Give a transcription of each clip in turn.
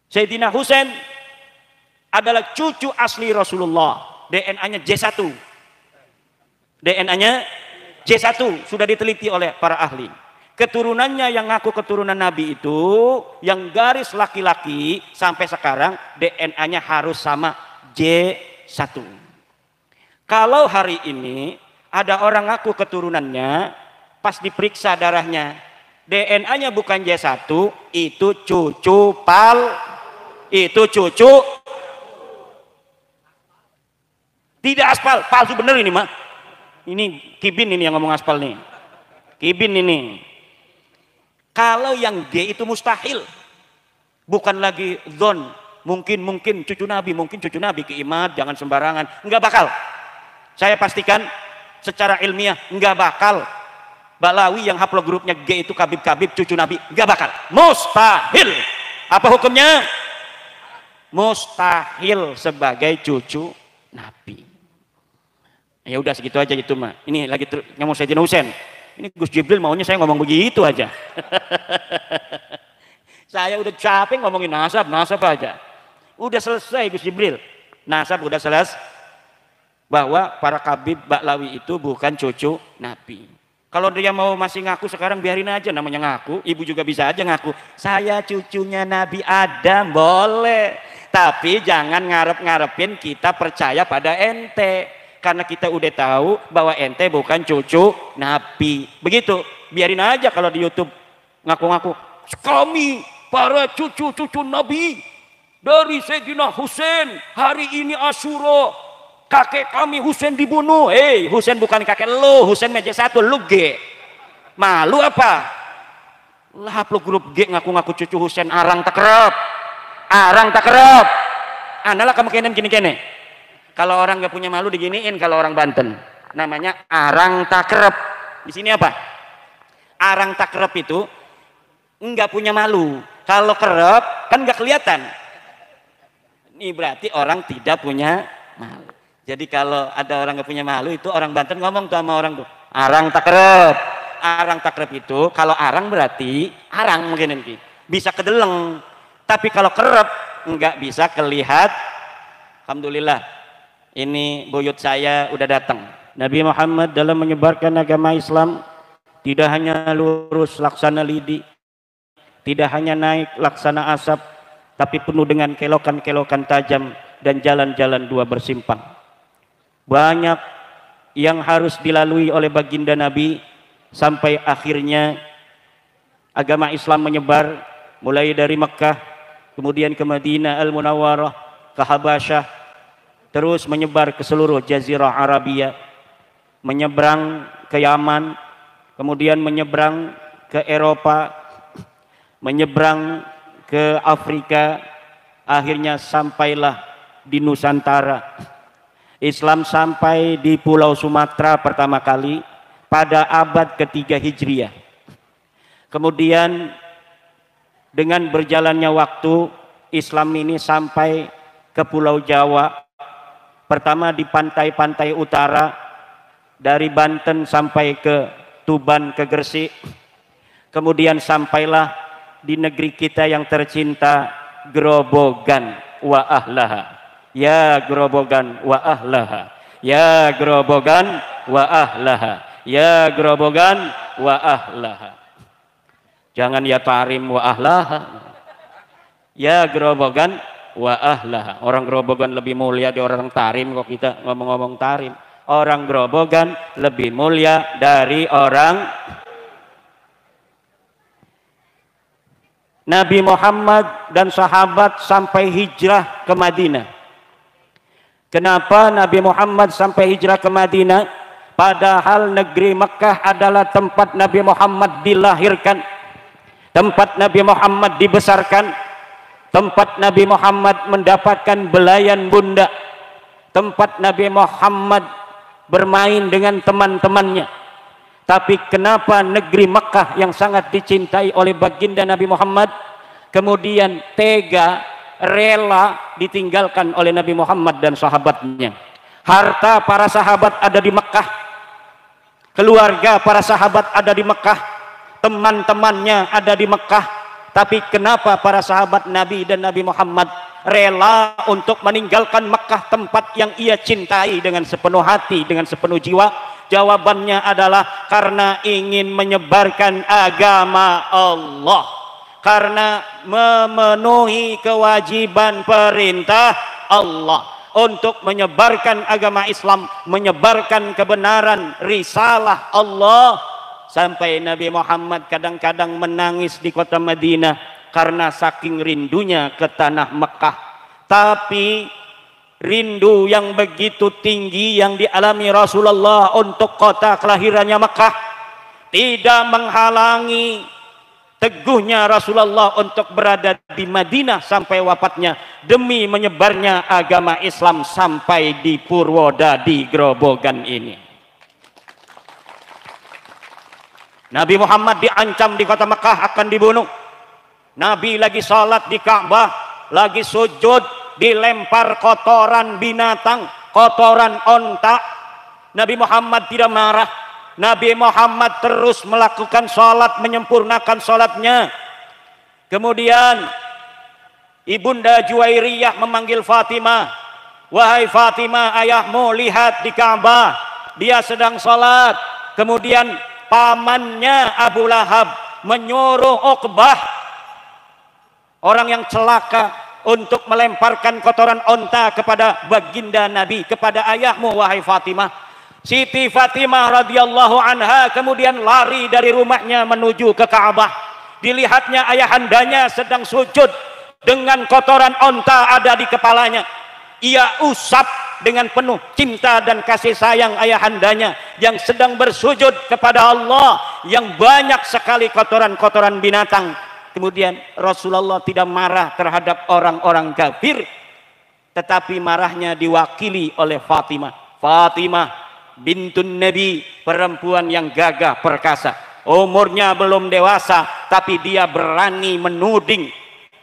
Sayyidina Husain adalah cucu asli Rasulullah. DNA-nya J1. DNA-nya J1 sudah diteliti oleh para ahli. Keturunannya yang ngaku keturunan Nabi itu, yang garis laki-laki sampai sekarang DNA-nya harus sama J1. Kalau hari ini ada orang ngaku keturunannya, pas diperiksa darahnya, DNA-nya bukan J1, itu cucu itu cucu tidak aspal, palsu bener ini mah. Ini Kibin ini yang ngomong aspal nih. Kibin ini. Kalau yang G itu mustahil. Bukan lagi zon. Mungkin cucu Nabi, keimat, jangan sembarangan. Enggak bakal. Saya pastikan secara ilmiah enggak bakal. Balawi yang haplogrupnya G itu Kabib cucu Nabi, enggak bakal. Mustahil. Apa hukumnya? Mustahil sebagai cucu Nabi. Ya udah segitu aja gitu mah. Ini lagi ngomong Sayyidina Husain. Ini Gus Jibril maunya saya ngomong begitu aja. Saya udah capek ngomongin nasab aja. Udah selesai Gus Jibril. Nasab udah selesai. Bahwa para Kabib Baklawi itu bukan cucu Nabi. Kalau dia mau masih ngaku sekarang biarin aja, namanya ngaku. Ibu juga bisa aja ngaku. Saya cucunya Nabi Adam, boleh. Tapi jangan ngarep-ngarepin kita percaya pada ente. Karena kita udah tahu bahwa ente bukan cucu Nabi. Begitu, biarin aja kalau di YouTube ngaku-ngaku. Kami para cucu-cucu Nabi dari Sayyidina Husain, hari ini Asyura, kakek kami Husain dibunuh. Husain bukan kakek lu, Husain meja satu, lu G. Malu apa? Lah lu grup G ngaku-ngaku cucu Husain, arang takrab. Analah kamu kene. Kalau orang nggak punya malu diginiin kalau orang Banten. Namanya arang takrep. Di sini apa? Arang takrep itu nggak punya malu. Kalau kerep kan nggak kelihatan. Ini berarti orang tidak punya malu. Jadi kalau ada orang nggak punya malu itu orang Banten ngomong tuh sama orang tuh. Arang takrep. Arang takrep itu kalau arang berarti arang mungkin nanti bisa kedeleng. Tapi kalau kerep nggak bisa kelihat. Alhamdulillah. Ini buyut saya udah datang. Nabi Muhammad dalam menyebarkan agama Islam tidak hanya lurus laksana lidi, tidak hanya naik laksana asap, tapi penuh dengan kelokan-kelokan tajam dan jalan-jalan dua bersimpang. Banyak yang harus dilalui oleh baginda Nabi sampai akhirnya agama Islam menyebar mulai dari Mekkah, kemudian ke Madinah Al-Munawwarah, ke Habasyah, terus menyebar ke seluruh Jazirah Arabia, menyeberang ke Yaman, kemudian menyeberang ke Eropa, menyeberang ke Afrika, akhirnya sampailah di Nusantara. Islam sampai di Pulau Sumatera pertama kali pada abad ketiga Hijriah. Kemudian dengan berjalannya waktu, Islam ini sampai ke Pulau Jawa. Pertama di pantai-pantai utara, dari Banten sampai ke Tuban, ke Gresik. Kemudian sampailah di negeri kita yang tercinta, Grobogan wa ahlaha. Ya Grobogan wa ahlaha. Ya Grobogan wa ahlaha. Ya Grobogan wa ahlaha. Jangan ya Tarim wa ahlaha. Ya Grobogan wa ahlaha. Orang Grobogan lebih mulia dari orang Tarim kok kita ngomong-ngomong Tarim. Orang Grobogan lebih mulia dari orang Nabi Muhammad dan sahabat sampai hijrah ke Madinah. Kenapa Nabi Muhammad sampai hijrah ke Madinah? Padahal negeri Mekkah adalah tempat Nabi Muhammad dilahirkan, tempat Nabi Muhammad dibesarkan, tempat Nabi Muhammad mendapatkan belayan bunda, tempat Nabi Muhammad bermain dengan teman-temannya. Tapi kenapa negeri Mekkah yang sangat dicintai oleh baginda Nabi Muhammad kemudian tega, rela ditinggalkan oleh Nabi Muhammad dan sahabatnya? Harta para sahabat ada di Mekkah, keluarga para sahabat ada di Mekkah, teman-temannya ada di Mekkah, Tapi kenapa para sahabat Nabi dan Nabi Muhammad rela untuk meninggalkan Mekah, tempat yang ia cintai dengan sepenuh hati, dengan sepenuh jiwa? Jawabannya adalah karena ingin menyebarkan agama Allah, karena memenuhi kewajiban perintah Allah untuk menyebarkan agama Islam, menyebarkan kebenaran risalah Allah. Sampai Nabi Muhammad kadang-kadang menangis di kota Madinah karena saking rindunya ke tanah Mekah. Tapi rindu yang begitu tinggi yang dialami Rasulullah untuk kota kelahirannya Mekah tidak menghalangi teguhnya Rasulullah untuk berada di Madinah sampai wafatnya demi menyebarnya agama Islam sampai di Purwodadi Grobogan ini. Nabi Muhammad diancam di kota Mekah akan dibunuh. Nabi lagi salat di Ka'bah, lagi sujud, dilempar kotoran binatang, kotoran onta. Nabi Muhammad tidak marah. Nabi Muhammad terus melakukan salat, menyempurnakan salatnya. Kemudian Ibunda Juwairiyah memanggil Fatimah. Wahai Fatimah, ayahmu lihat di Ka'bah, dia sedang salat. Kemudian pamannya Abu Lahab menyuruh Uqbah, orang yang celaka, untuk melemparkan kotoran onta kepada baginda Nabi, kepada ayahmu wahai Fatimah. Siti Fatimah radhiyallahu anha kemudian lari dari rumahnya menuju ke Ka'bah. Dilihatnya ayahandanya sedang sujud dengan kotoran onta ada di kepalanya. Ia usap dengan penuh cinta dan kasih sayang ayahandanya yang sedang bersujud kepada Allah yang banyak sekali kotoran-kotoran binatang. Kemudian Rasulullah tidak marah terhadap orang-orang kafir, tetapi marahnya diwakili oleh Fatimah. Fatimah bintun Nabi, perempuan yang gagah perkasa, umurnya belum dewasa, tapi dia berani menuding,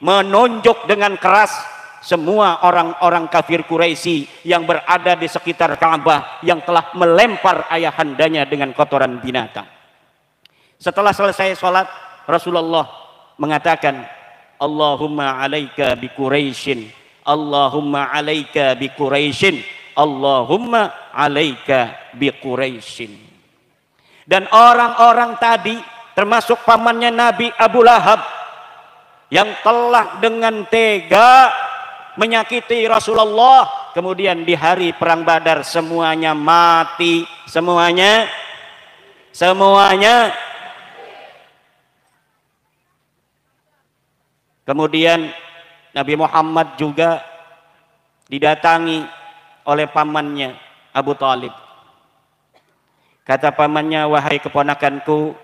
menunjuk dengan keras semua orang-orang kafir Quraisy yang berada di sekitar Ka'bah yang telah melempar ayahandanya dengan kotoran binatang. Setelah selesai sholat, Rasulullah mengatakan, Allahumma alaika bi Quraisyin, Allahumma alaika bi Quraisyin, Allahumma alaika bi Quraisyin. Dan orang-orang tadi termasuk pamannya Nabi Abu Lahab yang telah dengan tega menyakiti Rasulullah, kemudian di hari perang Badar semuanya mati, semuanya. Kemudian Nabi Muhammad juga didatangi oleh pamannya Abu Talib. Kata pamannya, wahai keponakanku,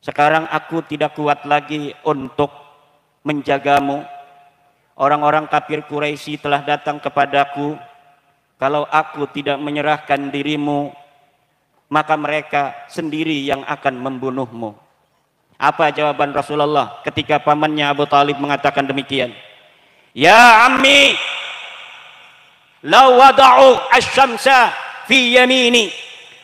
sekarang aku tidak kuat lagi untuk menjagamu. Orang-orang kafir Quraisy telah datang kepadaku. Kalau aku tidak menyerahkan dirimu, maka mereka sendiri yang akan membunuhmu. Apa jawaban Rasulullah ketika pamannya Abu Talib mengatakan demikian? Ya ammi, law wada'u asy-syamsa fi yamini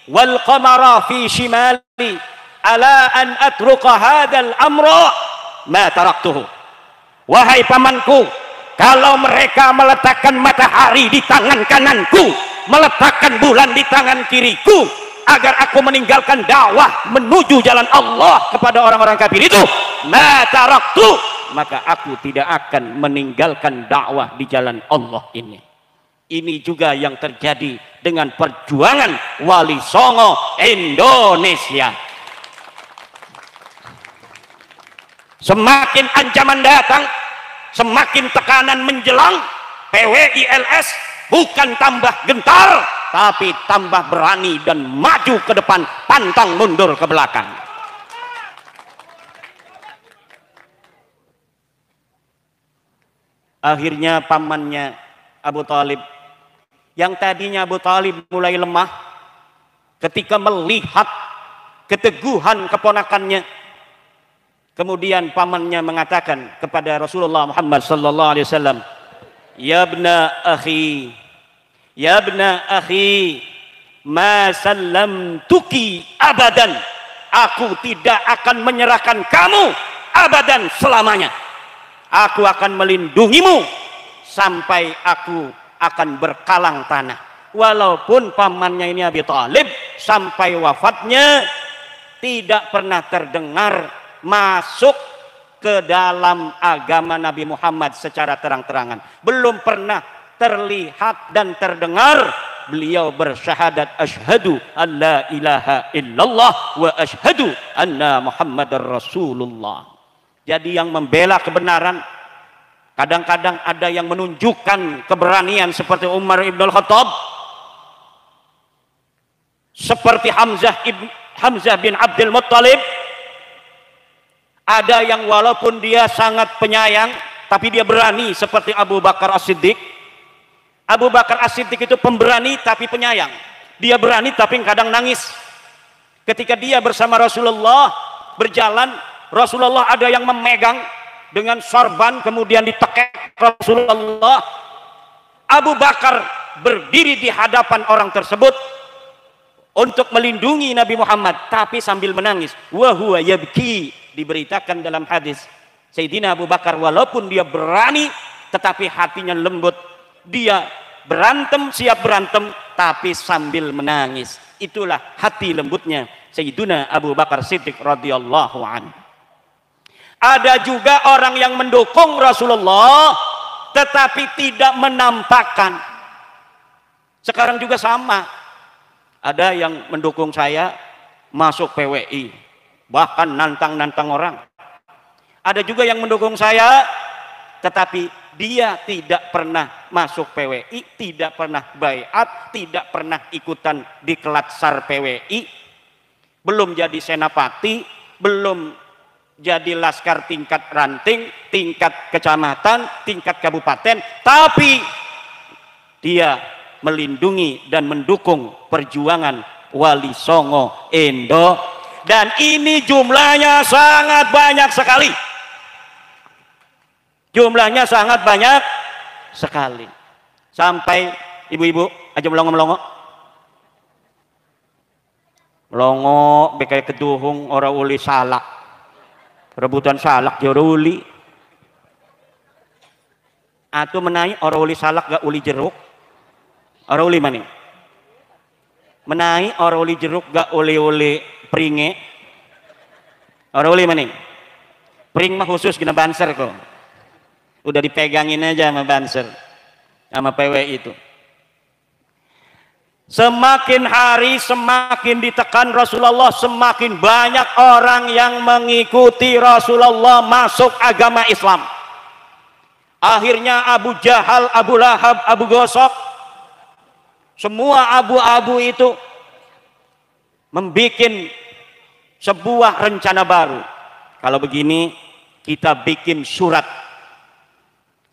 wal qamara fi shimali ala an atruka hadzal amra ma taraktuhu. Wahai pamanku, kalau mereka meletakkan matahari di tangan kananku, meletakkan bulan di tangan kiriku, agar aku meninggalkan dakwah menuju jalan Allah kepada orang-orang kafir itu, ma taraktu, maka aku tidak akan meninggalkan dakwah di jalan Allah ini. Ini juga yang terjadi dengan perjuangan Wali Songo Indonesia. Semakin ancaman datang, semakin tekanan menjelang, PWILS bukan tambah gentar, tapi tambah berani dan maju ke depan, pantang mundur ke belakang. Akhirnya pamannya Abu Talib, yang tadinya Abu Talib mulai lemah ketika melihat keteguhan keponakannya, kemudian pamannya mengatakan kepada Rasulullah Muhammad sallallahu alaihi wasallam, ya ibna akhi, ma sallamtuki abadan, aku tidak akan menyerahkan kamu abadan, selamanya. Aku akan melindungimu sampai aku akan berkalang tanah. Walaupun pamannya ini Abi Thalib sampai wafatnya tidak pernah terdengar masuk ke dalam agama Nabi Muhammad secara terang-terangan. Belum pernah terlihat dan terdengar beliau bersyahadat asyhadu an la ilaha illallah wa asyhadu anna Muhammadar Rasulullah. Jadi yang membela kebenaran, kadang-kadang ada yang menunjukkan keberanian seperti Umar ibn al-Khattab, seperti Hamzah bin Abdul Muttalib. Ada yang walaupun dia sangat penyayang, tapi dia berani seperti Abu Bakar As-Siddiq. Abu Bakar As-Siddiq itu pemberani tapi penyayang. Dia berani tapi kadang nangis. Ketika dia bersama Rasulullah berjalan, Rasulullah ada yang memegang dengan sorban kemudian ditekek Rasulullah. Abu Bakar berdiri di hadapan orang tersebut untuk melindungi Nabi Muhammad tapi sambil menangis. Wa huwa yabki. Diberitakan dalam hadis, Sayyidina Abu Bakar walaupun dia berani tetapi hatinya lembut. Dia berantem, siap berantem tapi sambil menangis. Itulah hati lembutnya Sayyidina Abu Bakar Siddiq radhiyallahu anhu. Ada juga orang yang mendukung Rasulullah tetapi tidak menampakkan. Sekarang juga sama. Ada yang mendukung saya masuk PWI, bahkan nantang-nantang orang. Ada juga yang mendukung saya tetapi dia tidak pernah masuk PWI, tidak pernah baiat, tidak pernah ikutan di Kelatsar PWI, belum jadi senapati, belum jadi laskar tingkat ranting, tingkat kecamatan, tingkat kabupaten, tapi dia melindungi dan mendukung perjuangan Wali Songo Endo. Dan ini jumlahnya sangat banyak sekali. Jumlahnya sangat banyak sekali. Sampai ibu-ibu aja melongo-melongo. Melongo bekai keduhung ora uli salak. Rebutan salak ya ora uli. Atu menai ora uli salak gak uli jeruk. Ora uli mani. Menai ora uli jeruk gak uli-uli pringe. Ora uli maning. Pring mah khusus kena banser kok. Udah dipegangin aja sama banser, sama PWI itu. Semakin hari semakin ditekan Rasulullah, semakin banyak orang yang mengikuti Rasulullah masuk agama Islam. Akhirnya Abu Jahal, Abu Lahab, Abu Gosok, semua abu-abu itu membikin sebuah rencana baru. Kalau begini kita bikin surat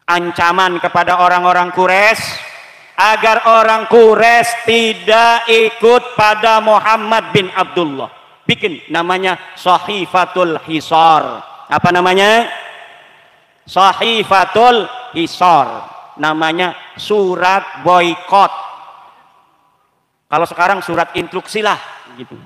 ancaman kepada orang-orang Quraisy agar orang Quraisy tidak ikut pada Muhammad bin Abdullah. Bikin namanya Sahifatul Hisar. Apa namanya? Sahifatul Hisar. Namanya surat boykot. Kalau sekarang surat instruksi lah gitu.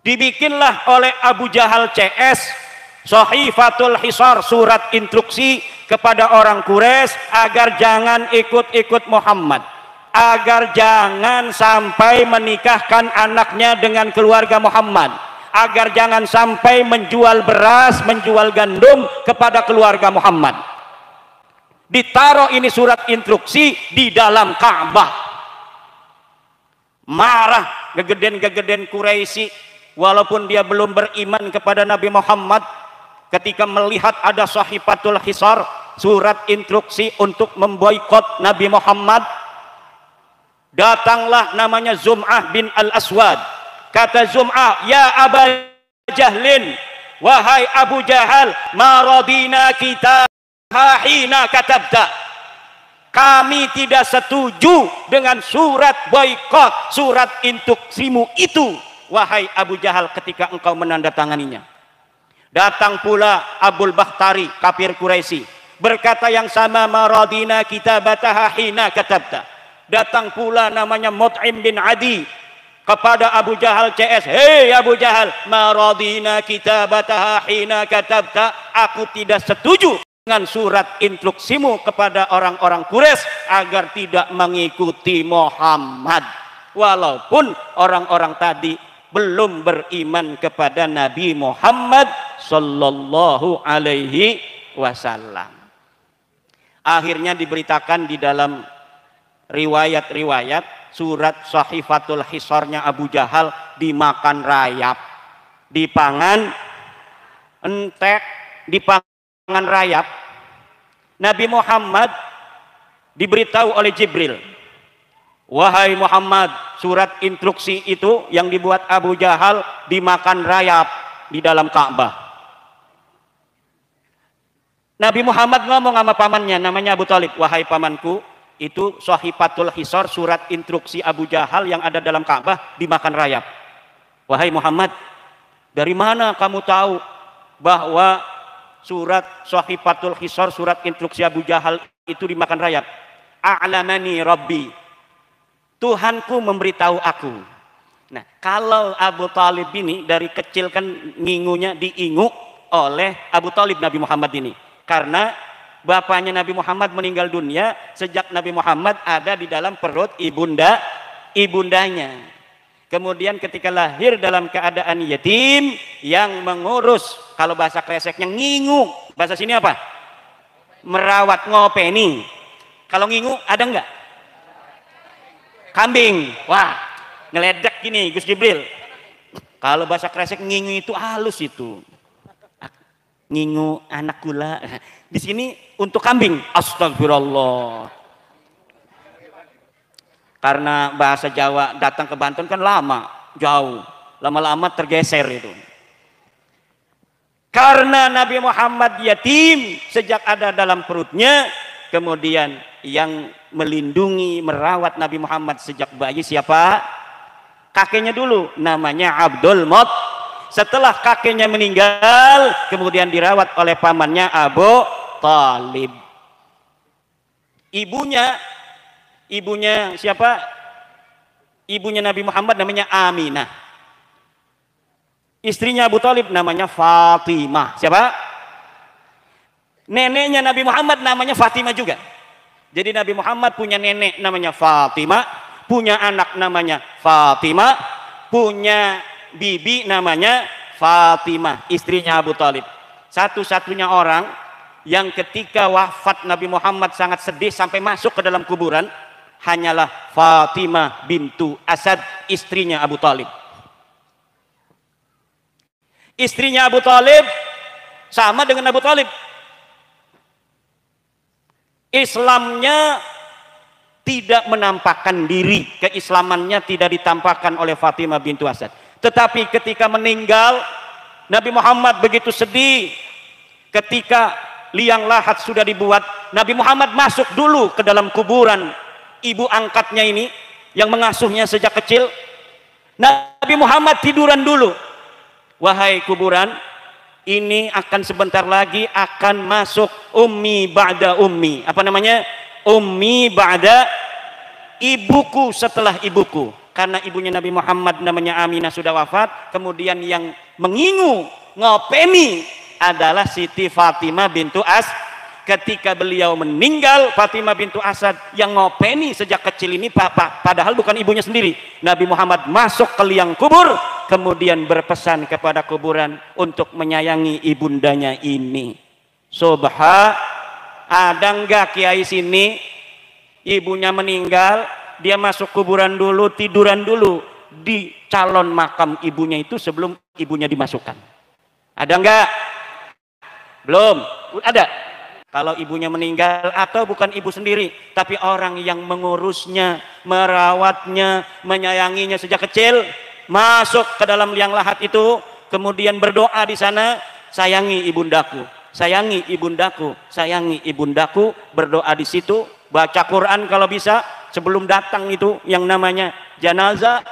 Dibikinlah oleh Abu Jahal CS Sahifatul Hisar, surat instruksi kepada orang Quraisy agar jangan ikut-ikut Muhammad, agar jangan sampai menikahkan anaknya dengan keluarga Muhammad, agar jangan sampai menjual beras, menjual gandum kepada keluarga Muhammad. Ditaruh ini surat instruksi di dalam Ka'bah. Marah gegeden-gegeden Quraisy, walaupun dia belum beriman kepada Nabi Muhammad, ketika melihat ada Sahifatul Hisar, surat instruksi untuk memboikot Nabi Muhammad, datanglah namanya Zum'ah bin Al-Aswad. Kata Zum'ah, ya Aba Jahlin, wahai Abu Jahal, ma radina kita hina katabta. Kami tidak setuju dengan surat boikot, surat instruksimu itu, wahai Abu Jahal, ketika engkau menandatanganinya. Datang pula Abul Bakhtari, kafir Quraisy, berkata yang sama, maradina kitabataha hina katabta. Datang pula namanya Mut'im bin Adi, kepada Abu Jahal CS, hei Abu Jahal, maradina kitabataha hina katabta, aku tidak setuju dengan surat instruksimu kepada orang-orang Quraisy agar tidak mengikuti Muhammad, walaupun orang-orang tadi belum beriman kepada Nabi Muhammad sallallahu alaihi wasallam. Akhirnya diberitakan di dalam riwayat-riwayat, surat Sahifatul Hisarnya Abu Jahal dimakan rayap, dipangan entek, dipangan rayap. Nabi Muhammad diberitahu oleh Jibril, wahai Muhammad, surat instruksi itu yang dibuat Abu Jahal dimakan rayap di dalam Ka'bah. Nabi Muhammad ngomong sama pamannya namanya Abu Thalib, wahai pamanku, itu Sahifatul Hisar, surat instruksi Abu Jahal yang ada dalam Ka'bah dimakan rayap. Wahai Muhammad, dari mana kamu tahu bahwa surat Sahifatul Hisar, surat instruksi Abu Jahal itu dimakan rayap? A'lamani Rabbi, Tuhanku memberitahu aku. Nah, kalau Abu Thalib ini dari kecil kan ngingunya diingu oleh Abu Thalib Nabi Muhammad ini, karena bapaknya Nabi Muhammad meninggal dunia sejak Nabi Muhammad ada di dalam perut ibundanya. Kemudian ketika lahir dalam keadaan yatim, yang mengurus, kalau bahasa kreseknya ngingu, bahasa sini apa? Merawat, ngopeni. Kalau ngingu ada enggak? Kambing. Wah, ngeledek gini Gus Jibril. Kalau bahasa kresek ngingu itu halus itu. Ngingu anak gula. Di sini untuk kambing. Astagfirullah. Karena bahasa Jawa datang ke Banten kan lama, jauh. Lama-lama tergeser itu. Karena Nabi Muhammad yatim sejak ada dalam perutnya, kemudian yang melindungi, merawat Nabi Muhammad sejak bayi siapa? Kakeknya dulu, namanya Abdul Muttalib. Setelah kakeknya meninggal, kemudian dirawat oleh pamannya Abu Thalib. Ibunya siapa? Ibunya Nabi Muhammad namanya Aminah. Istrinya Abu Thalib namanya Fatimah. Siapa? Neneknya Nabi Muhammad namanya Fatimah juga. Jadi Nabi Muhammad punya nenek namanya Fatimah, punya anak namanya Fatimah, punya bibi namanya Fatimah, istrinya Abu Thalib. Satu-satunya orang yang ketika wafat Nabi Muhammad sangat sedih sampai masuk ke dalam kuburan hanyalah Fatimah bintu Asad, istrinya Abu Thalib. Istrinya Abu Thalib sama dengan Abu Thalib. Islamnya tidak menampakkan diri, keislamannya tidak ditampakkan oleh Fatimah bintu Asad. Tetapi ketika meninggal, Nabi Muhammad begitu sedih. Ketika liang lahat sudah dibuat, Nabi Muhammad masuk dulu ke dalam kuburan ibu angkatnya ini yang mengasuhnya sejak kecil. Nabi Muhammad tiduran dulu. Wahai kuburan, ini akan sebentar lagi akan masuk ummi ba'da ummi. Apa namanya? Ummi ba'da, ibuku setelah ibuku. Karena ibunya Nabi Muhammad namanya Aminah sudah wafat, kemudian yang mengingu, ngopeni adalah Siti Fatimah bintu As. Ketika beliau meninggal, Fatimah bintu Asad yang ngopeni sejak kecil ini, padahal bukan ibunya sendiri. Nabi Muhammad masuk ke liang kubur, kemudian berpesan kepada kuburan untuk menyayangi ibundanya ini. Ada enggak kiai sini ibunya meninggal, dia masuk kuburan dulu, tiduran dulu di calon makam ibunya itu sebelum ibunya dimasukkan? Ada enggak? Belum. Ada. Kalau ibunya meninggal atau bukan ibu sendiri, tapi orang yang mengurusnya, merawatnya, menyayanginya sejak kecil, masuk ke dalam liang lahat itu, kemudian berdoa di sana, sayangi ibundaku, sayangi ibundaku, sayangi ibundaku, berdoa di situ, baca Quran kalau bisa sebelum datang itu yang namanya jenazah,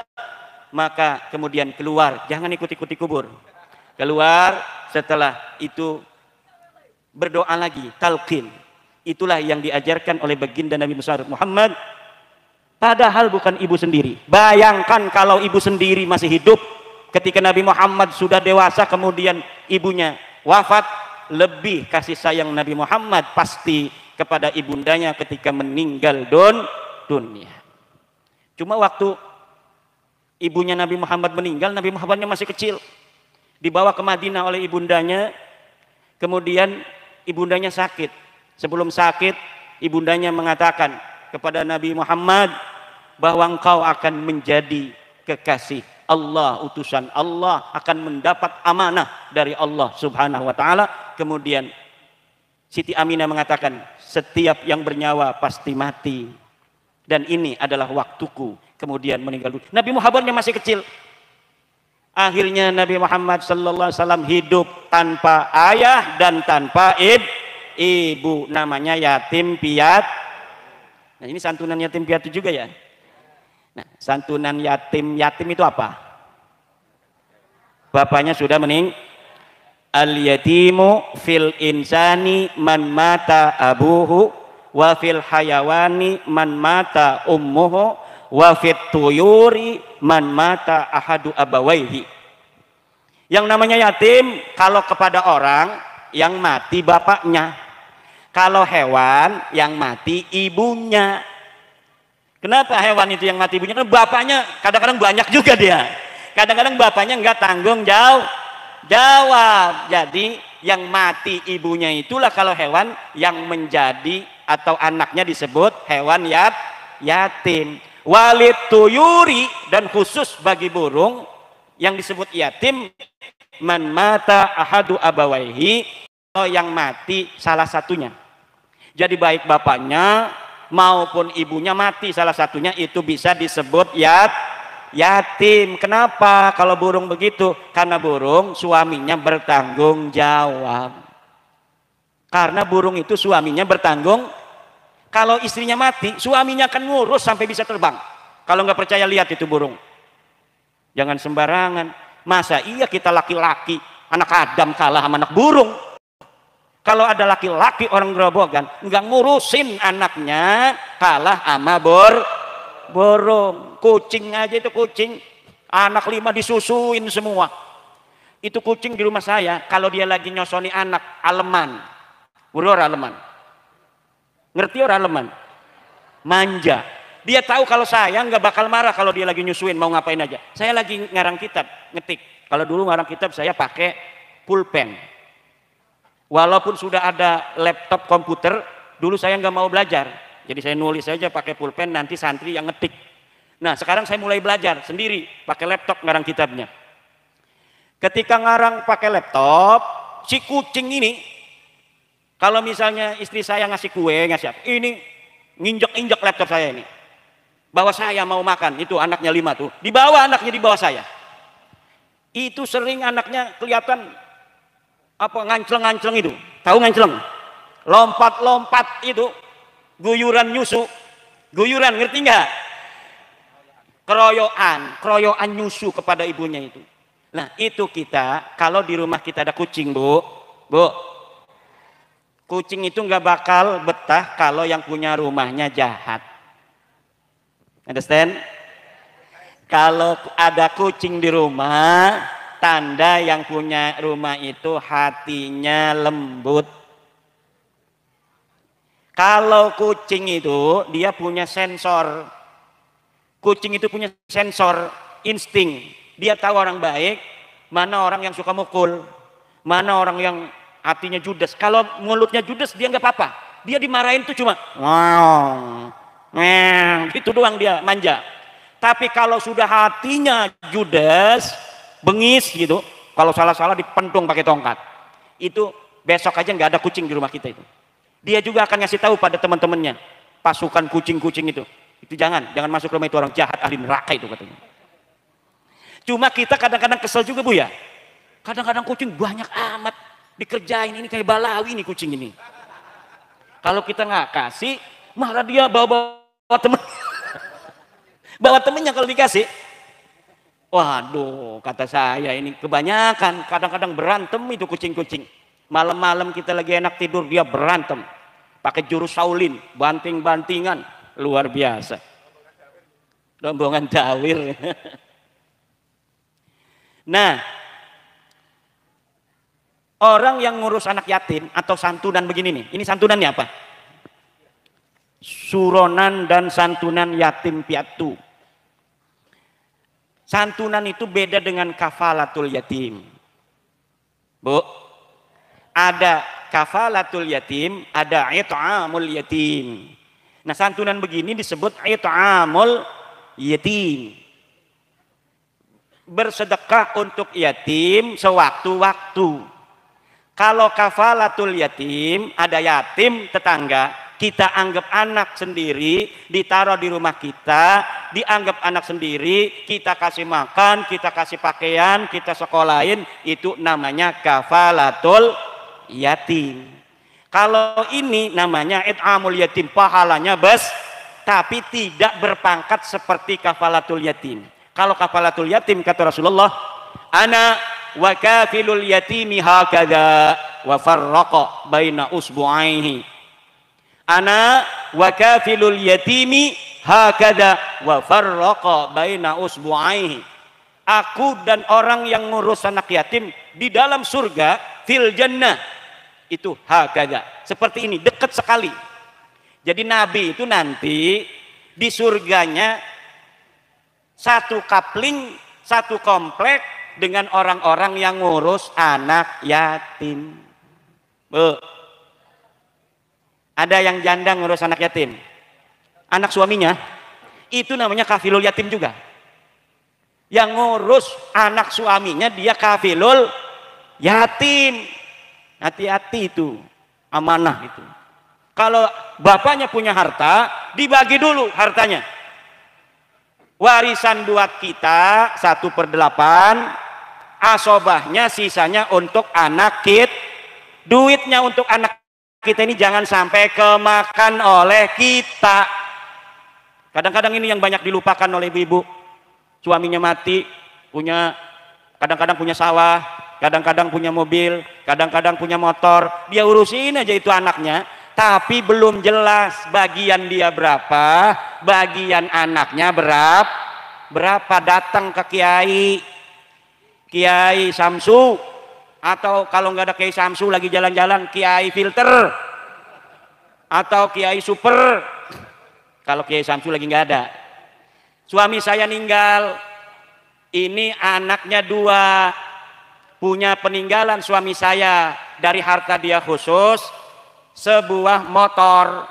maka kemudian keluar, jangan ikut-ikuti kubur, keluar, setelah itu berdoa lagi, talqin. Itulah yang diajarkan oleh baginda Nabi Muhammad Padahal bukan ibu sendiri. Bayangkan kalau ibu sendiri masih hidup ketika Nabi Muhammad sudah dewasa kemudian ibunya wafat, lebih kasih sayang Nabi Muhammad pasti kepada ibundanya ketika meninggal dunia. Cuma waktu ibunya Nabi Muhammad meninggal, Nabi Muhammadnya masih kecil, dibawa ke Madinah oleh ibundanya. Kemudian ibundanya sakit. Sebelum sakit, ibundanya mengatakan kepada Nabi Muhammad bahwa engkau akan menjadi kekasih Allah, utusan Allah, akan mendapat amanah dari Allah Subhanahu wa taala. Kemudian Siti Aminah mengatakan, setiap yang bernyawa pasti mati dan ini adalah waktuku. Kemudian meninggal dunia. Nabi Muhammadnya masih kecil. Akhirnya Nabi Muhammad sallallahu alaihi wasallam hidup tanpa ayah dan tanpa ibu, namanya yatim piatu. Nah, ini santunan yatim piatu juga ya. Nah, santunan yatim itu apa? Bapaknya sudah meninggal. Al yatimu fil insani man mata abuhu wa fil hayawani man mata ummuhu wa fit tuyuri man mata ahadu abawaihi. Yang namanya yatim kalau kepada orang yang mati bapaknya, kalau hewan yang mati ibunya. Kenapa hewan itu yang mati ibunya? Karena bapaknya kadang-kadang banyak juga dia, kadang-kadang bapaknya nggak tanggung jawab. Jadi yang mati ibunya itulah kalau hewan yang menjadi atau anaknya disebut hewan yatim. Walid tuyuri, dan khusus bagi burung yang disebut yatim, man mata ahadu abawaihi, atau yang mati salah satunya. Jadi baik bapaknya maupun ibunya mati salah satunya, itu bisa disebut yatim. Kenapa kalau burung begitu? Karena burung suaminya bertanggung jawab. Karena burung itu suaminya bertanggung. Kalau istrinya mati, suaminya akan ngurus sampai bisa terbang. Kalau nggak percaya lihat itu burung. Jangan sembarangan. Masa iya kita laki-laki, anak Adam kalah sama anak burung? Kalau ada laki-laki orang Grobogan nggak ngurusin anaknya, kalah sama burung. Kucing aja itu kucing, anak 5 disusuin semua. Itu kucing di rumah saya, kalau dia lagi nyosoni anak aleman, aleman. Ngerti orang aleman? Manja. Dia tahu kalau saya nggak bakal marah kalau dia lagi nyusuin mau ngapain aja. Saya lagi ngarang kitab, ngetik. Kalau dulu ngarang kitab saya pakai pulpen. Walaupun sudah ada laptop komputer, dulu saya nggak mau belajar. Jadi saya nulis saja pakai pulpen, nanti santri yang ngetik. Nah sekarang saya mulai belajar sendiri, pakai laptop ngarang kitabnya. Ketika ngarang pakai laptop, si kucing ini, kalau misalnya istri saya ngasih kue, ngasih apa, ini nginjek-injek laptop saya ini. Bahwa saya mau makan, itu anaknya 5 tuh, dibawa anaknya di bawah saya. Itu sering anaknya kelihatan apa ngancleng-ngancleng itu. Tahu ngancleng? Lompat-lompat itu, guyuran nyusu. Guyuran, ngerti nggak? Keroyokan nyusu kepada ibunya itu. Nah itu kita, kalau di rumah kita ada kucing bu, kucing itu nggak bakal betah kalau yang punya rumahnya jahat. Understand? Kalau ada kucing di rumah, tanda yang punya rumah itu hatinya lembut. Kalau kucing itu dia punya sensor. Kucing itu punya sensor, insting. Dia tahu orang baik, mana orang yang suka mukul, mana orang yang hatinya judes. Kalau mulutnya judes dia nggak apa-apa. Dia dimarahin tuh cuma wow, itu doang dia manja. Tapi kalau sudah hatinya judes, bengis gitu, kalau salah-salah dipentung pakai tongkat, itu besok aja nggak ada kucing di rumah kita itu. Dia juga akan ngasih tahu pada teman-temannya, pasukan kucing-kucing itu jangan masuk rumah itu, orang jahat, ahli neraka itu katanya. Cuma kita kadang-kadang kesel juga bu ya. Kadang-kadang kucing banyak amat dikerjain, ini kayak balawi nih kucing ini. Kalau kita nggak kasih, malah dia bawa temen, bawa temennya kalau dikasih. Waduh, kata saya ini kebanyakan. Kadang-kadang berantem itu kucing-kucing. Malam-malam kita lagi enak tidur, dia berantem. Pakai jurus Shaolin, banting-bantingan, luar biasa. rombongan dawir. Nah, orang yang ngurus anak yatim atau santunan begini nih, ini santunannya apa? Suronan dan santunan yatim piatu. Santunan itu beda dengan kafalatul yatim. Bu, ada kafalatul yatim, ada it'amul yatim. Nah, santunan begini disebut it'amul yatim. Bersedekah untuk yatim sewaktu-waktu. Kalau kafalatul yatim, ada yatim tetangga, kita anggap anak sendiri, ditaruh di rumah kita, dianggap anak sendiri, kita kasih makan, kita kasih pakaian, kita sekolahin, itu namanya kafalatul yatim. Kalau ini namanya it'amul yatim, pahalanya tapi tidak berpangkat seperti kafalatul yatim. Kalau kafalatul yatim kata Rasulullah, ana wa kafilul yatimi hakadha wa farraqa baina usbu'aihi. Ana wa kafilul yatimi hakadha wa farraqa baina usbu'aihi. Aku dan orang yang ngurus anak yatim di dalam surga fil jannah itu hakadha. Seperti ini, dekat sekali. Jadi Nabi itu nanti di surganya satu kapling, satu komplek dengan orang-orang yang ngurus anak yatim. Bu, ada yang janda ngurus anak yatim, anak suaminya, itu namanya kafilul yatim juga. Yang ngurus anak suaminya dia kafilul yatim. Hati-hati itu, amanah itu. Kalau bapaknya punya harta, dibagi dulu hartanya. Warisan buat kita 1/8, asobahnya sisanya untuk anak kita. Duitnya untuk anak kita ini jangan sampai kemakan oleh kita. Kadang-kadang ini yang banyak dilupakan oleh ibu-ibu. Suaminya mati, kadang-kadang punya sawah, kadang-kadang punya mobil, kadang-kadang punya motor, dia urusin aja itu anaknya. Tapi belum jelas bagian dia berapa, bagian anaknya berapa. Datang ke Kiai Samsu, atau kalau nggak ada Kiai Samsu lagi jalan-jalan, Kiai Filter atau Kiai Super. Kalau Kiai Samsu lagi nggak ada. Suami saya ninggal, ini anaknya 2, punya peninggalan suami saya dari harta dia khusus sebuah motor.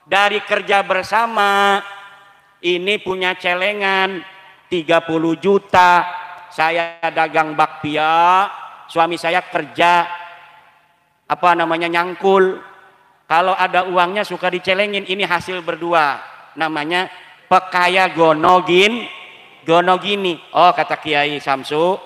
Dari kerja bersama ini punya celengan 30 juta. Saya dagang bakpia, suami saya kerja nyangkul. Kalau ada uangnya suka dicelengin. Ini hasil berdua, namanya pekaya gonogini. Oh, kata Kiai Samsu,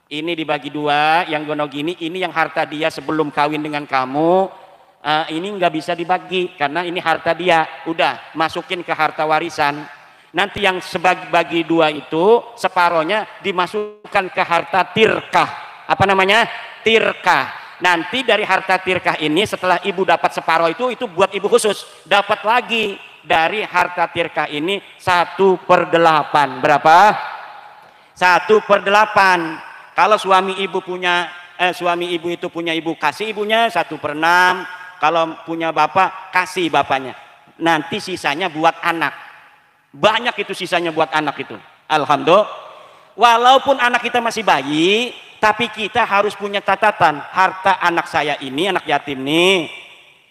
ini dibagi 2, yang gonogini ini yang harta dia sebelum kawin dengan kamu. Ini nggak bisa dibagi karena ini harta dia, udah masukin ke harta warisan. Nanti yang bagi 2 itu separohnya dimasukkan ke harta tirkah. Apa namanya? Tirkah. Nanti dari harta tirkah ini setelah ibu dapat separoh itu buat ibu khusus. Dapat lagi dari harta tirkah ini 1/8. Berapa? 1/8. Kalau suami ibu itu punya ibu, kasih ibunya 1/6. Kalau punya bapak, kasih bapaknya. Nanti sisanya buat anak. Banyak itu sisanya buat anak itu. Alhamdulillah. Walaupun anak kita masih bayi, tapi kita harus punya catatan. Harta anak saya ini, anak yatim nih,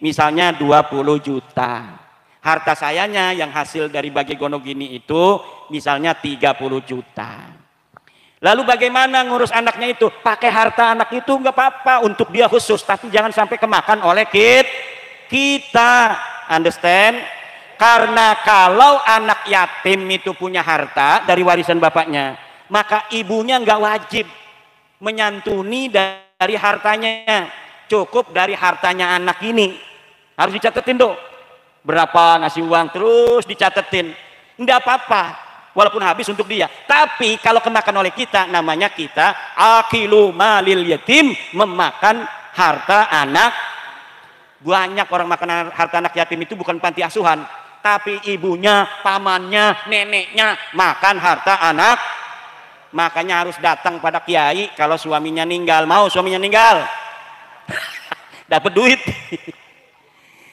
misalnya 20 juta. Harta sayanya yang hasil dari bagi gonogini itu misalnya 30 juta. Lalu bagaimana ngurus anaknya itu? Pakai harta anak itu nggak apa-apa untuk dia khusus, tapi jangan sampai kemakan oleh kita. Understand? Karena kalau anak yatim itu punya harta dari warisan bapaknya, maka ibunya nggak wajib menyantuni dari hartanya, cukup dari hartanya anak ini. Harus dicatetin dong. Berapa ngasih uang terus dicatetin. Nggak apa-apa. Walaupun habis untuk dia, tapi kalau kemakan oleh kita, namanya kita akilu malil yatim, memakan harta anak. Banyak orang makan harta anak yatim itu bukan panti asuhan, tapi ibunya, pamannya, neneknya makan harta anak. Makanya harus datang pada kiai kalau suaminya meninggal. Mau suaminya meninggal? Dapat duit.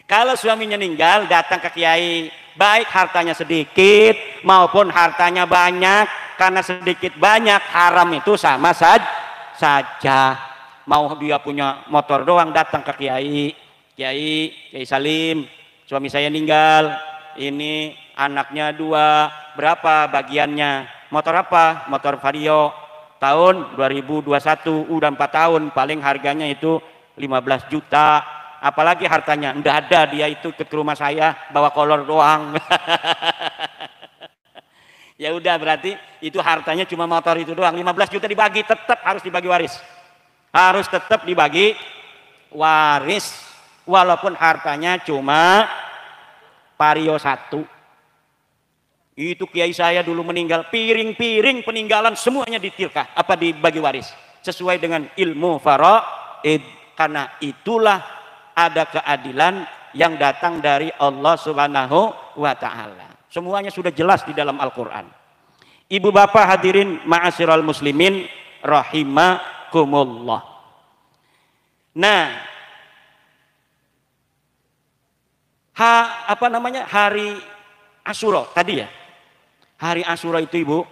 Kalau suaminya meninggal, datang ke kiai, baik hartanya sedikit maupun hartanya banyak, karena sedikit banyak haram itu sama saja. Mau dia punya motor doang, datang ke kiai, Kiai Salim, suami saya meninggal, ini anaknya 2, berapa bagiannya? Motor apa? Motor Vario, tahun 2021, udah 4 tahun, paling harganya itu 15 juta. Apalagi hartanya, enggak ada, dia itu ke rumah saya bawa kolor doang. Ya udah, berarti itu hartanya cuma motor itu doang. 15 juta dibagi, tetap harus dibagi waris. Harus tetap dibagi waris, walaupun hartanya cuma Vario 1. Itu kiai saya dulu meninggal, piring-piring peninggalan semuanya ditilkah, dibagi waris sesuai dengan ilmu faraid. Karena itulah ada keadilan yang datang dari Allah Subhanahu wa Ta'ala. Semuanya sudah jelas di dalam Al-Quran. Ibu bapak hadirin ma'asyiral muslimin rahimakumullah. Nah, hari Asyura tadi ya. Hari Asyura itu ibu,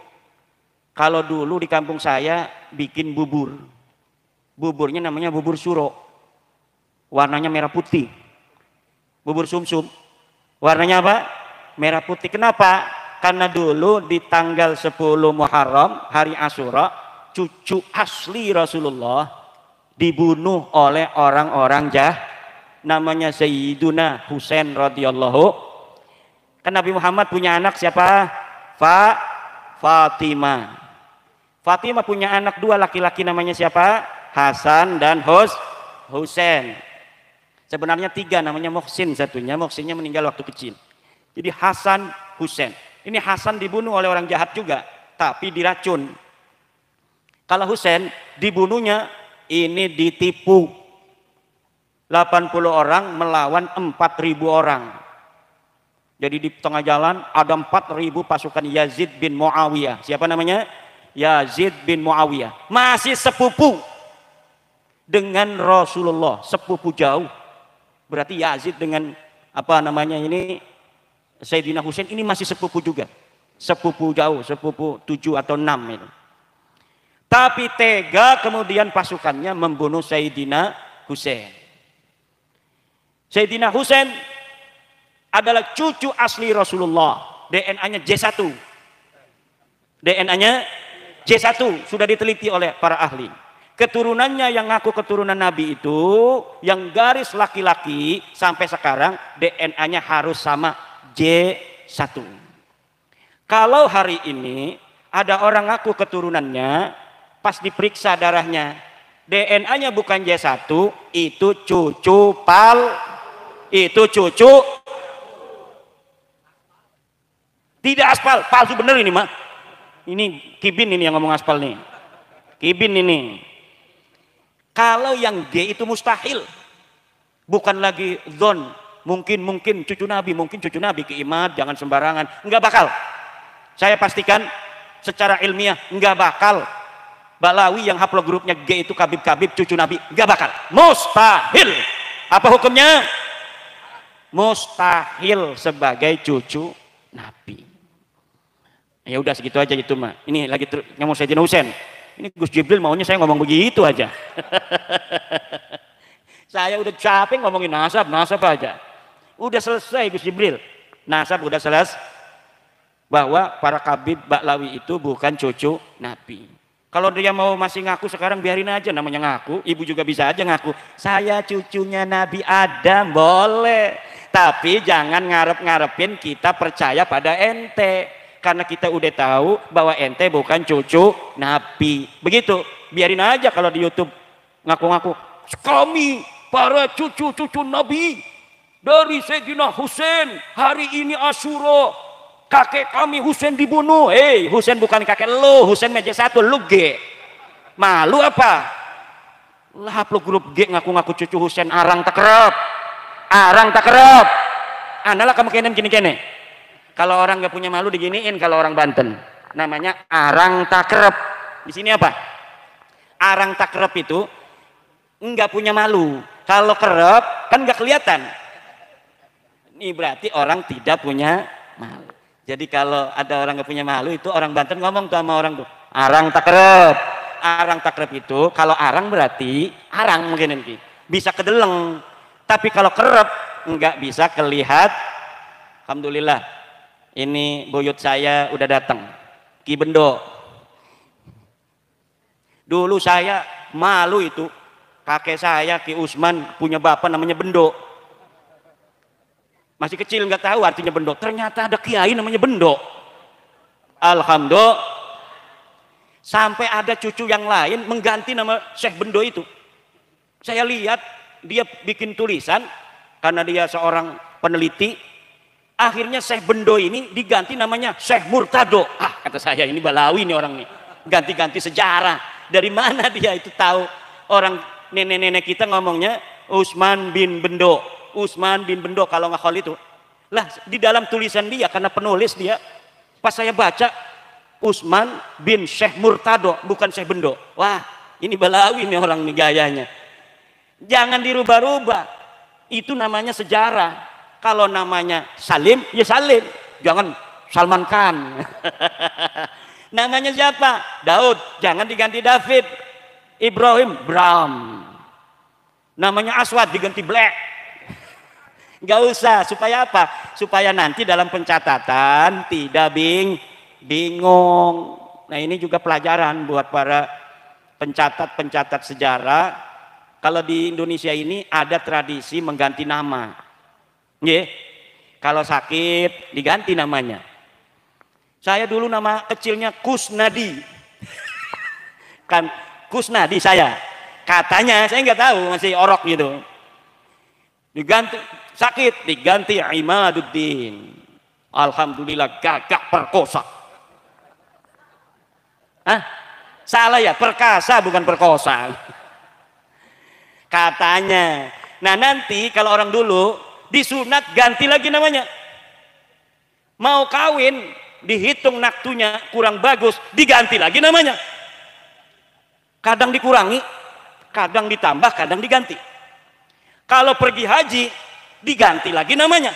kalau dulu di kampung saya bikin bubur. Buburnya namanya bubur suro. Warnanya merah putih. Bubur sumsum. Warnanya apa? Merah putih. Kenapa? Karena dulu di tanggal 10 Muharram, hari Asyura, cucu asli Rasulullah dibunuh oleh orang-orang namanya Sayyiduna Husain radhiyallahu. Kan Nabi Muhammad punya anak siapa? Fatimah. Fatimah punya anak 2 laki-laki, namanya siapa? Hasan dan Husain. Sebenarnya 3, namanya Muhsin satunya. Muhsinnya meninggal waktu kecil. Jadi Hasan, Husain. Ini Hasan dibunuh oleh orang jahat juga, tapi diracun. Kalau Husain dibunuhnya ini ditipu. 80 orang melawan 4.000 orang. Jadi di tengah jalan ada 4.000 pasukan Yazid bin Muawiyah. Siapa namanya? Yazid bin Muawiyah. Masih sepupu dengan Rasulullah, sepupu jauh. Berarti Yazid dengan Sayyidina Husain ini masih sepupu juga. Sepupu jauh, sepupu 7 atau 6 itu. Tapi tega kemudian pasukannya membunuh Sayyidina Husain. Sayyidina Husain adalah cucu asli Rasulullah. DNA-nya J1. DNA-nya J1 sudah diteliti oleh para ahli. Keturunannya yang ngaku keturunan Nabi itu, yang garis laki-laki sampai sekarang DNA-nya harus sama J1. Kalau hari ini ada orang ngaku keturunannya, pas diperiksa darahnya, DNA-nya bukan J1, itu cucu tidak aspal, palsu bener ini mah. Ini Kibin ini yang ngomong aspal nih. Kibin ini. Kalau yang G itu mustahil, bukan lagi zon, mungkin cucu Nabi Kiimat, jangan sembarangan, enggak bakal. Saya pastikan secara ilmiah enggak bakal Balawi yang haplogrupnya G itu Kabib cucu Nabi, enggak bakal, mustahil. Apa hukumnya? Mustahil sebagai cucu Nabi. Ya udah segitu aja itu mah. Ini lagi ngomong Sayyidina Husain. Ini Gus Jibril maunya saya ngomong begitu aja. Saya udah capek ngomongin nasab aja. Udah selesai Gus Jibril. Nasab udah selesai. Bahwa para kabib Baklawi itu bukan cucu Nabi. Kalau dia mau masih ngaku sekarang biarin aja, namanya ngaku. Ibu juga bisa aja ngaku. Saya cucunya Nabi Adam, boleh. Tapi jangan ngarep-ngarepin kita percaya pada ente. Karena kita udah tahu bahwa ente bukan cucu Nabi. Begitu, biarin aja kalau di YouTube ngaku-ngaku. Kami para cucu-cucu Nabi dari Sayyidina Husain, hari ini Asyura, kakek kami Husain dibunuh. Husain bukan kakek lu, Husain meja 1, lu G. Malu apa? Lah lu grup G ngaku-ngaku cucu Husain, arang takrab. Analah kamu kenen gini-gini. Kalau orang nggak punya malu diginiin kalau orang Banten. Namanya arang takrep. Di sini apa? Arang takrep itu nggak punya malu. Kalau kerep kan nggak kelihatan. Ini berarti orang tidak punya malu. Jadi kalau ada orang nggak punya malu itu orang Banten ngomong tuh sama orang tuh, arang takrep. Arang takrep itu kalau arang berarti arang mungkin nanti bisa kedeleng. Tapi kalau kerep nggak bisa kelihat. Alhamdulillah ini buyut saya udah datang, Ki Bendo. Dulu saya malu itu, kakek saya Ki Usman punya bapak namanya Bendo. Masih kecil nggak tahu artinya Bendo. Ternyata ada kiai namanya Bendo. Alhamdulillah. Sampai ada cucu yang lain mengganti nama Syekh Bendo itu. Saya lihat dia bikin tulisan karena dia seorang peneliti. Akhirnya Syekh Bendo ini diganti namanya Syekh Murtado. Ah, kata saya ini balawi nih orang nih. Ganti-ganti sejarah. Dari mana dia itu tahu? Orang nenek-nenek kita ngomongnya Usman bin Bendo. Usman bin Bendo kalau nggak itu. Lah di dalam tulisan dia karena penulis dia. Pas saya baca Usman bin Syekh Murtado bukan Syekh Bendo. Wah ini balawi nih orang nih gayanya. Jangan dirubah-rubah. Itu namanya sejarah. Kalau namanya Salim, ya Salim. Jangan Salman Khan. Namanya siapa? Daud. Jangan diganti David. Ibrahim, Bram. Namanya Aswad diganti Black. Gak usah. Supaya apa? Supaya nanti dalam pencatatan tidak bingung. Nah ini juga pelajaran buat para pencatat-pencatat sejarah. Kalau di Indonesia ini ada tradisi mengganti nama. Yeah. Kalau sakit diganti namanya. Saya dulu nama kecilnya Kusnadi. Kan Kusnadi saya. Katanya saya nggak tahu masih orok gitu. Diganti sakit diganti Imaduddin. Alhamdulillah gagak perkosa. Hah? Salah ya, perkasa bukan perkosa. Katanya. Nah nanti kalau orang dulu disunat ganti lagi namanya. Mau kawin dihitung naktunya kurang bagus diganti lagi namanya. Kadang dikurangi, kadang ditambah, kadang diganti. Kalau pergi haji diganti lagi namanya.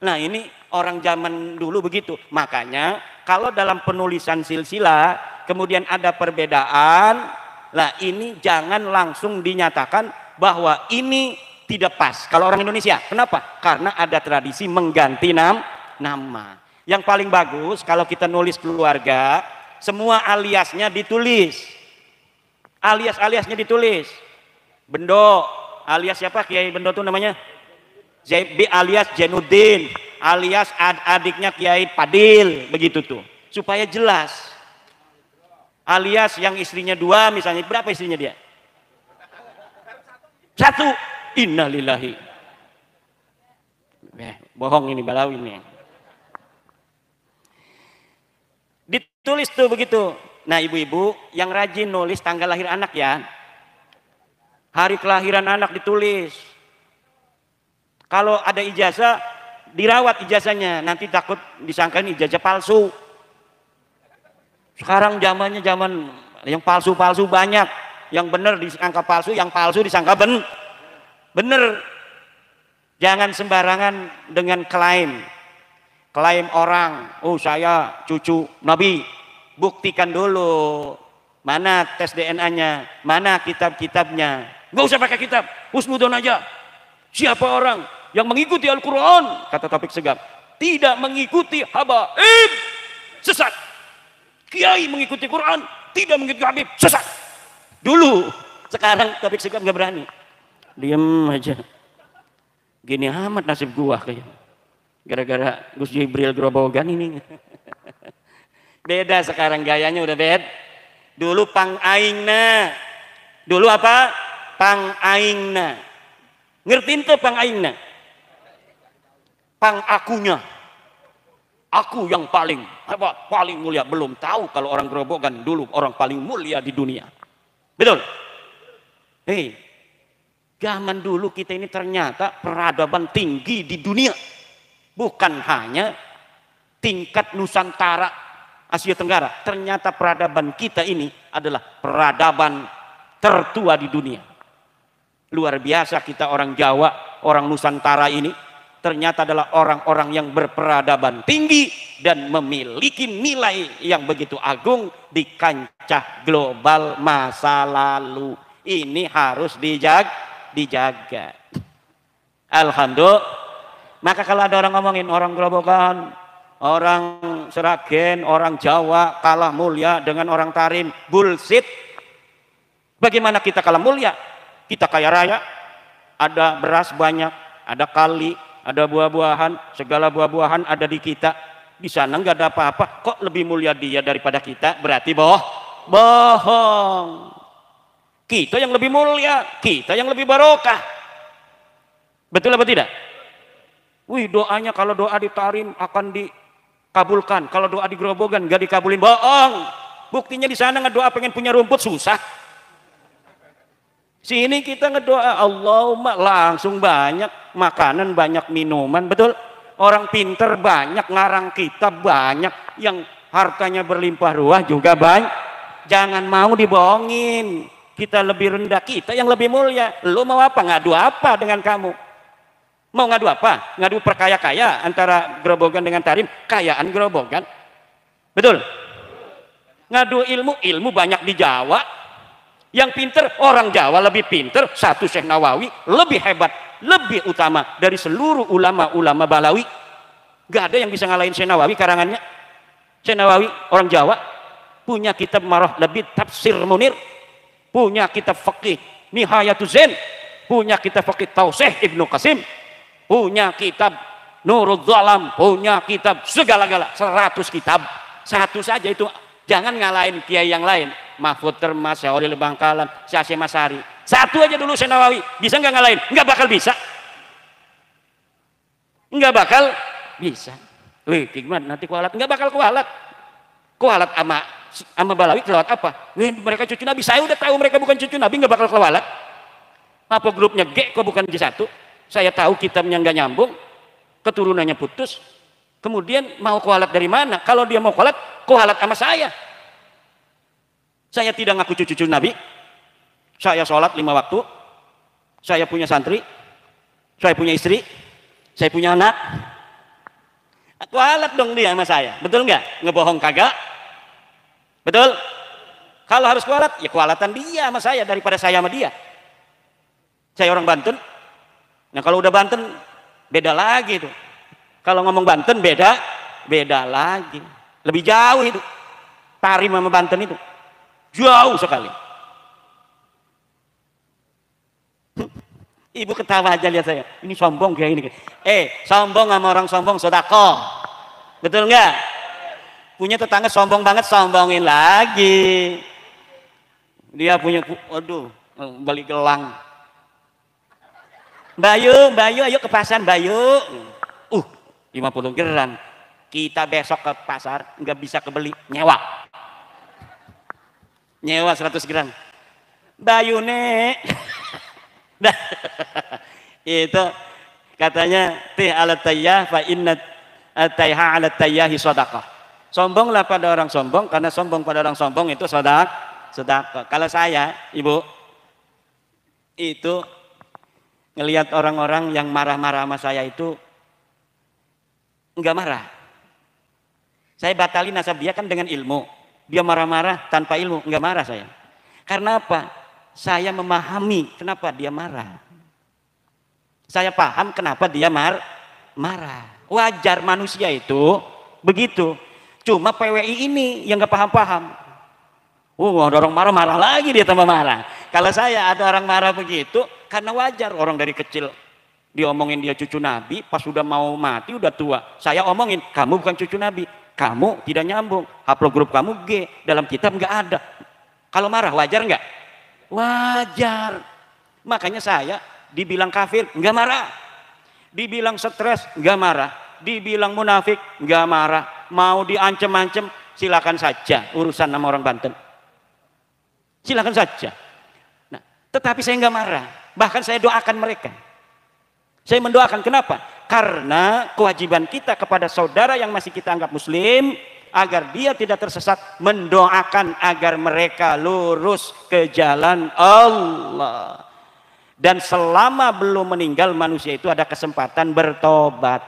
Nah ini orang zaman dulu begitu. Makanya kalau dalam penulisan silsilah kemudian ada perbedaan, lah ini jangan langsung dinyatakan bahwa ini tidak pas kalau orang Indonesia. Kenapa? Karena ada tradisi mengganti nama. Yang paling bagus kalau kita nulis keluarga, semua aliasnya ditulis. Aliasnya ditulis. Bendo, alias siapa? Kiai Bendo itu namanya? ZB alias Jenuddin, alias adiknya Kiai Padil, begitu tuh. Supaya jelas. Alias yang istrinya 2 misalnya, berapa istrinya dia? 1. Innalillahi. Bohong ini balawi ini. Ditulis tuh begitu. Nah ibu-ibu yang rajin nulis tanggal lahir anak ya. Hari kelahiran anak ditulis. Kalau ada ijazah dirawat ijazahnya. Nanti takut disangkain ijazah palsu. Sekarang zamannya zaman yang palsu-palsu banyak. Yang benar disangka palsu, yang palsu disangka bener. Jangan sembarangan dengan klaim orang. Oh saya cucu Nabi. Buktikan dulu mana tes DNA-nya, mana kitab-kitabnya. Gak usah pakai kitab, husnudon aja. Siapa orang yang mengikuti Al-Quran, kata Taufik Segaf, tidak mengikuti habaib, sesat. Kiai mengikuti Quran, tidak mengikuti Habib, sesat. Dulu, sekarang Taufik Segaf gak berani. Diam aja. Gini amat nasib gua kayak. Gara-gara Gus Jibril Grobogan ini. Beda sekarang gayanya udah beda. Dulu pang aingna. Dulu apa? Pang aingna. Ngertiin tuh pang aingna? Pang akunya. Aku yang paling apa? Paling mulia. Belum tahu kalau orang Grobogan dulu orang paling mulia di dunia. Betul? Hei. Zaman dulu kita ini ternyata peradaban tinggi di dunia. Bukan hanya tingkat Nusantara, Asia Tenggara. Ternyata peradaban kita ini adalah peradaban tertua di dunia. Luar biasa kita orang Jawa, orang Nusantara ini ternyata adalah orang-orang yang berperadaban tinggi dan memiliki nilai yang begitu agung di kancah global masa lalu. Ini harus dijaga. Alhamdulillah. Maka kalau ada orang ngomongin orang Grobogan, orang Seragen, orang Jawa kalah mulia dengan orang Tarim, bullshit. Bagaimana kita kalah mulia? Kita kaya raya, ada beras banyak, ada kali, ada buah-buahan, segala buah-buahan ada di kita. Di sana nggak ada apa-apa, kok lebih mulia dia daripada kita? Berarti bohong. Kita yang lebih mulia, kita yang lebih barokah. Betul apa tidak? Wih, doanya kalau doa di Tarim akan dikabulkan, kalau doa di Grobogan nggak dikabulin. Bohong. Buktinya di sana ngedoa pengen punya rumput susah. Sini kita ngedoa Allahumma langsung banyak makanan, banyak minuman, betul? Orang pinter banyak, ngarang kitab banyak, yang hartanya berlimpah ruah juga banyak. Jangan mau dibohongin. Kita lebih rendah, kita yang lebih mulia. Lu mau apa? Ngadu apa dengan kamu? Mau ngadu apa? Ngadu perkaya-kaya antara Grobogan dengan Tarim, kayaan Grobogan. Betul? Ngadu ilmu banyak di Jawa. Yang pinter, orang Jawa lebih pinter. Satu Syekh Nawawi lebih hebat, lebih utama dari seluruh ulama-ulama Balawi. Gak ada yang bisa ngalahin Syekh Nawawi karangannya. Syekh Nawawi orang Jawa punya kitab Marah Labid Tafsir Munir, punya kitab Faqih Nihayatul Zain, punya kitab Faqih Tausih Ibnu Qasim, punya kitab Nurul Zalam, punya kitab segala-gala, 100 kitab. Satu saja itu, jangan ngalahin kiai yang lain. Mahfud Termas, Syahoril Bangkalan, Syekh Masari. Satu aja dulu Syekh Nawawi, bisa nggak ngalahin? Nggak bakal bisa. Nggak bakal bisa. Wih, gimana nanti kualat? Nggak bakal kualat. Kualat sama Balawi kelewat apa? Wih, mereka cucu Nabi. Saya udah tahu mereka bukan cucu Nabi, nggak bakal kualat. Apa grupnya G kok bukan G1? Saya tahu kitabnya nggak nyambung, keturunannya putus. Kemudian mau kualat dari mana? Kalau dia mau kualat sama saya. Saya tidak ngaku cucu Nabi. Saya sholat 5 waktu. Saya punya santri. Saya punya istri. Saya punya anak. Kualat dong dia sama saya. Betul nggak? Ngebohong kagak? Betul? Kalau harus kualat, ya kualatan dia sama saya daripada saya sama dia. Saya orang Banten. Nah kalau udah Banten beda lagi itu. Kalau ngomong Banten beda lagi. Lebih jauh itu. Tarim sama Banten itu jauh sekali. Ibu ketawa aja lihat saya. Ini sombong kayak ini. Sombong sama orang sombong sedekah. Betul nggak? Punya tetangga sombong banget, sombongin lagi. Dia punya, waduh, beli gelang. Bayu, ayo ke pasar, Bayu. 50 gram. Kita besok ke pasar, nggak bisa kebeli, nyewa 100 gram. Bayu nek. Nah, itu katanya tih alat tayyah fa inna tayha alat tayyahi sadaqah. Sombonglah pada orang sombong, karena sombong pada orang sombong itu sedekah. Kalau saya, Ibu, itu ngelihat orang-orang yang marah-marah sama saya itu enggak marah. Saya batalin nasab dia kan dengan ilmu. Dia marah-marah tanpa ilmu, enggak marah saya. Karena apa? Saya memahami kenapa dia marah. Saya paham kenapa dia marah. Wajar manusia itu begitu. Cuma PWI ini yang nggak paham-paham. Ada orang marah lagi dia tambah marah. Kalau saya ada orang marah begitu, karena wajar orang dari kecil diomongin dia cucu Nabi, pas sudah mau mati udah tua. Saya omongin kamu bukan cucu Nabi, kamu tidak nyambung. Haplogrup kamu G, dalam kitab nggak ada. Kalau marah wajar nggak? Wajar. Makanya saya dibilang kafir nggak marah, dibilang stres nggak marah, dibilang munafik nggak marah. Mau diancem-ancem silakan saja, urusan sama orang Banten. Silakan saja. Nah, tetapi saya nggak marah. Bahkan saya doakan mereka. Saya mendoakan, kenapa? Karena kewajiban kita kepada saudara yang masih kita anggap muslim, agar dia tidak tersesat, mendoakan agar mereka lurus ke jalan Allah. Dan selama belum meninggal, manusia itu ada kesempatan bertobat.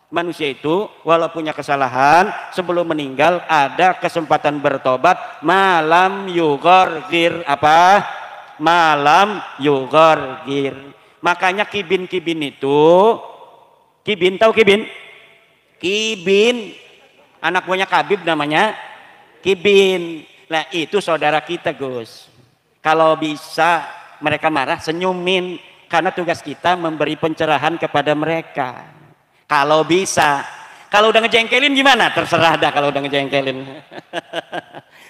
Manusia itu walau punya kesalahan, sebelum meninggal ada kesempatan bertobat. Malam yugorgir apa? Malam yugorgir. Makanya kibin-kibin itu, Kibin, tahu Kibin? Kibin, anak buahnya Kabib namanya Kibin. Nah itu saudara kita Gus. Kalau bisa mereka marah, senyumin. Karena tugas kita memberi pencerahan kepada mereka. Kalau bisa. Kalau udah ngejengkelin gimana? Terserah dah kalau udah ngejengkelin.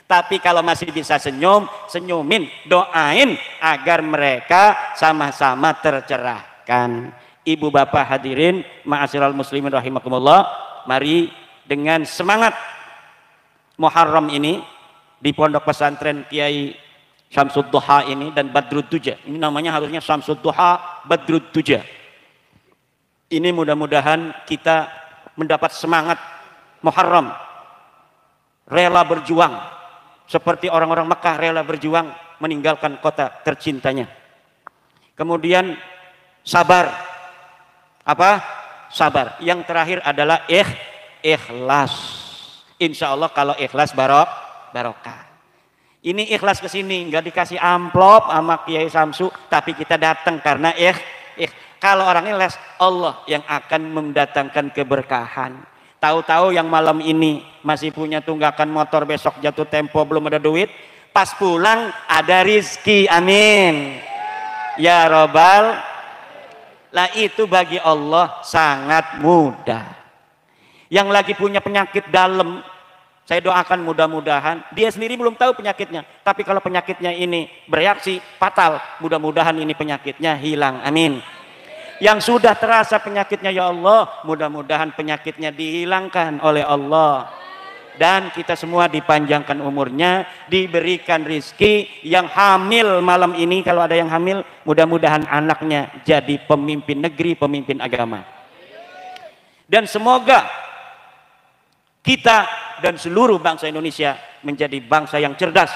Tapi kalau masih bisa senyum, senyumin. Doain agar mereka sama-sama tercerahkan. Ibu bapak hadirin ma'asyiral muslimin rahimakumullah, mari dengan semangat Muharram ini di pondok pesantren Kiai Syamsud Duha ini dan Badrud Duja. Ini namanya harusnya Syamsud Duha Badrud Duja. Ini mudah-mudahan kita mendapat semangat Muharram, rela berjuang seperti orang-orang Mekah rela berjuang meninggalkan kota tercintanya. Kemudian sabar. Apa? Sabar. Yang terakhir adalah ikhlas. Insya Allah kalau ikhlas barokah. Ini ikhlas ke sini, nggak dikasih amplop sama Kiai Samsu, tapi kita datang karena kalau orang ikhlas, Allah yang akan mendatangkan keberkahan. Tahu-tahu yang malam ini masih punya tunggakan motor, besok jatuh tempo belum ada duit, pas pulang ada rizki, amin ya robbal. Lah itu bagi Allah sangat mudah. Yang lagi punya penyakit dalam, saya doakan mudah-mudahan, dia sendiri belum tahu penyakitnya, tapi kalau penyakitnya ini bereaksi fatal, mudah-mudahan ini penyakitnya hilang, amin. Yang sudah terasa penyakitnya, ya Allah, mudah-mudahan penyakitnya dihilangkan oleh Allah. Dan kita semua dipanjangkan umurnya, diberikan rizki. Yang hamil malam ini, kalau ada yang hamil, mudah-mudahan anaknya jadi pemimpin negeri, pemimpin agama. Dan semoga kita dan seluruh bangsa Indonesia menjadi bangsa yang cerdas,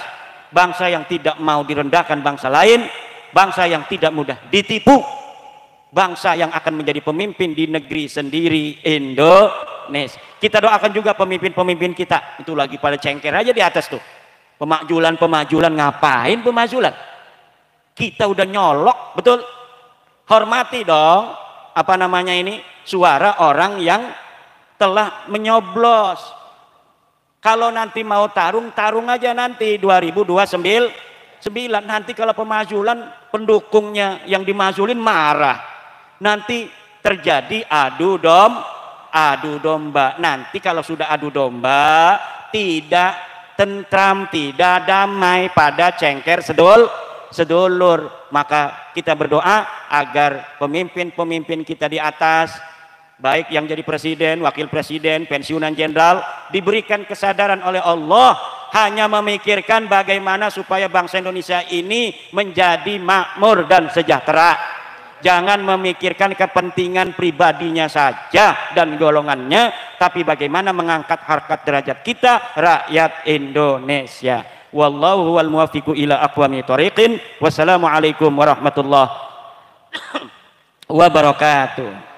bangsa yang tidak mau direndahkan bangsa lain, bangsa yang tidak mudah ditipu, bangsa yang akan menjadi pemimpin di negeri sendiri, Indonesia. Kita doakan juga pemimpin-pemimpin kita, itu lagi pada cengker aja di atas tuh, pemajulan ngapain pemajulan? Kita udah nyolok, betul? Hormati dong apa namanya ini, suara orang yang telah menyoblos. Kalau nanti mau tarung aja nanti 2029. Nanti kalau pemajulan pendukungnya yang dimajulin marah, nanti terjadi adu domba. Nanti kalau sudah adu domba, tidak tentram, tidak damai, pada cengker sedulur. Maka kita berdoa agar pemimpin-pemimpin kita di atas, baik yang jadi presiden, wakil presiden, pensiunan jenderal, diberikan kesadaran oleh Allah, hanya memikirkan bagaimana supaya bangsa Indonesia ini menjadi makmur dan sejahtera. Jangan memikirkan kepentingan pribadinya saja dan golongannya, tapi bagaimana mengangkat harkat derajat kita, rakyat Indonesia. Wallahu wal muwaffiqu ila aqwamit thoriqin. Wassalamualaikum warahmatullahi wabarakatuh.